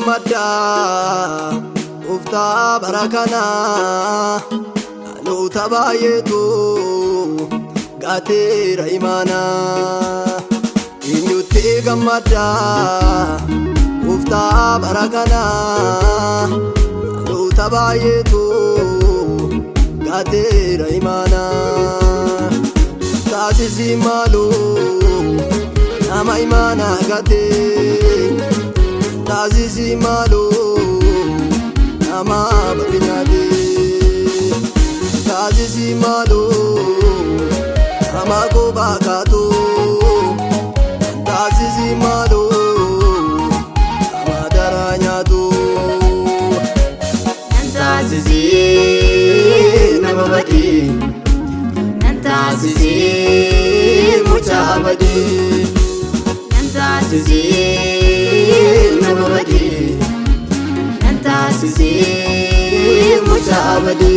gammada ufta barakana anu tabayetu gatera imana inyuti gammada ufta barakana anu tabayetu gatera imana tazizi malu nama imana gate tazizi malu nama babinyade tazizi malu nama ko bakato tazizi malu nama daranya tu tazizi nama badi tazizi muchabadi tazizi nama badi tazizi muchabadi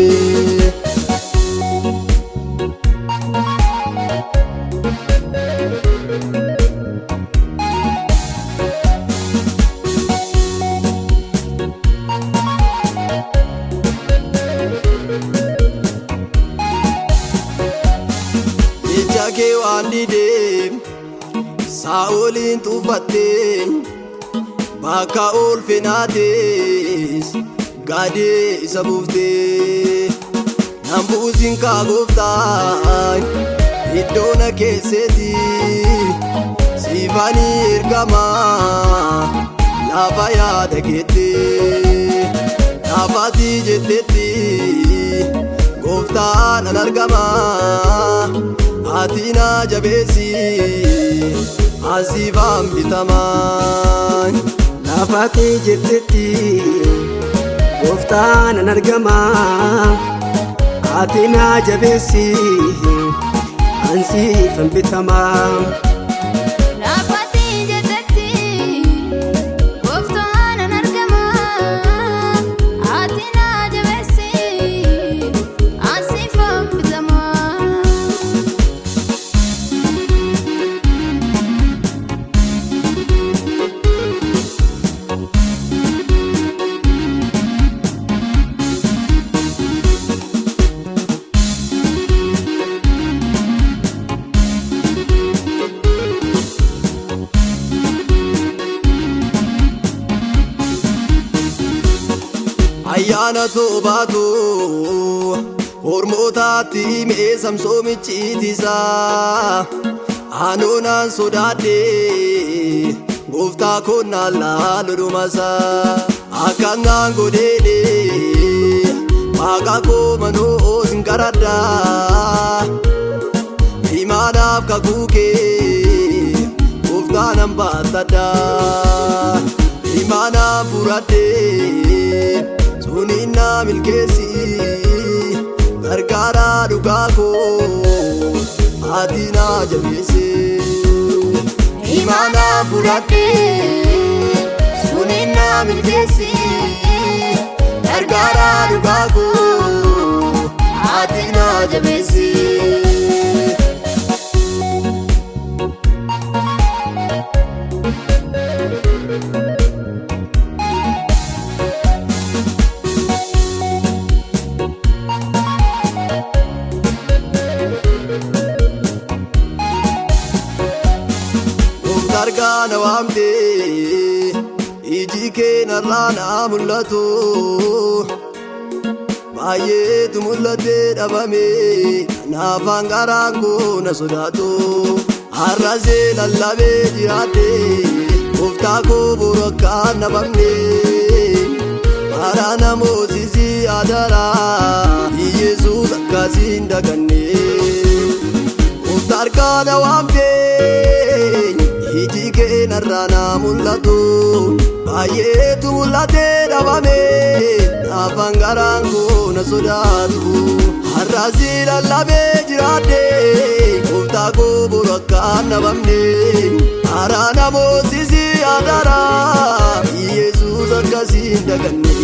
Ijake wandide Saulin tufatte Baka ulfinates Gade isa bufte Nambusin ka guftan Iddona keesseti Sifani ergama Lafa yaada kette Lafati jettetti Guftan an argama Atina jabesi Asifam bitaman Lafati jettetti Goftaan an argama Atina jabesi Asifam bitaman Lafati jettetti Goftaan an argama Atina jabesi Asifam bitaman Ayyaana tobaatu hormootatti himee samsoomichi itisaa Aanonaan sodaadhe gooftaa konnaan laalu dhumasaa Akkanaan godheedhe waaqa koo manoo sin qaradhaa Imaanaaf kakuu kee gooftaan baattadhaa Imaanaan furadhee Sunina milkesi gargara dugako Atina jabese Imana furate Sunina milkesi gargara dugako Atina jabesi Dargana wamde ijike narana mulatu Bayetu mulate dabame nafangarango na sodatu Arraze lallabe jirade uftako buraka nabamne Marana mozisi adara Jesus akazinda ganne Dargana wamde Ijike narana mulatu Bayetu mulate dabame Nafangarango na sodatu Arrazi lallabe jirade Uftako buraka nabamne Arana mozisi adara Jesus akazinda ganne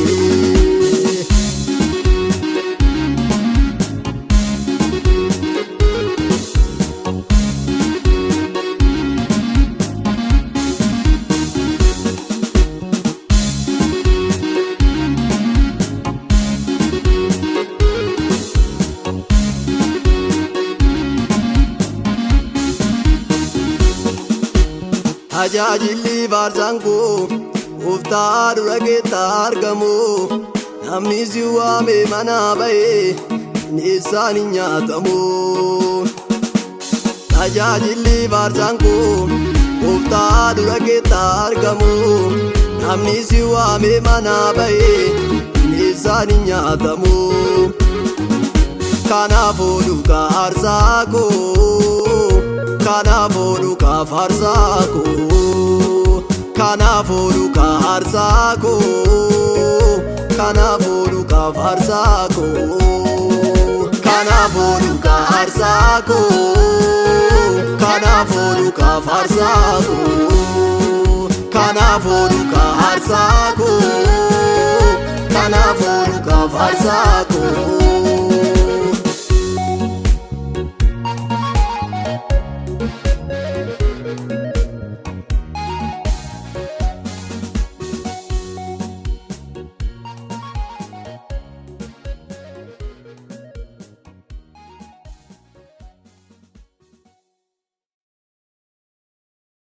tajaajilli faarsaan koo gooftaa dura keetta argamu. Namni si waame manaa ba'ee bineensaan hin nyaatamu. Tajaajilli faarsaan koo gooftaa dura keetta argamu. Namni si waame manaa ba'ee bineensaan hin nyaatamu. Kanaafuu dhugaa aarsaa koo, kanaafuu dhugaa faarsaa koo, kanaafuu dhugaa aarsaa koo, kanaafuu dhugaa faarsaa koo, kanaafuu dhugaa aarsaa koo, kanaafuu dhugaa faarsaa koo, kanaafuu dhugaa aarsaa koo, kanaafuu dhugaa faarsaa koo.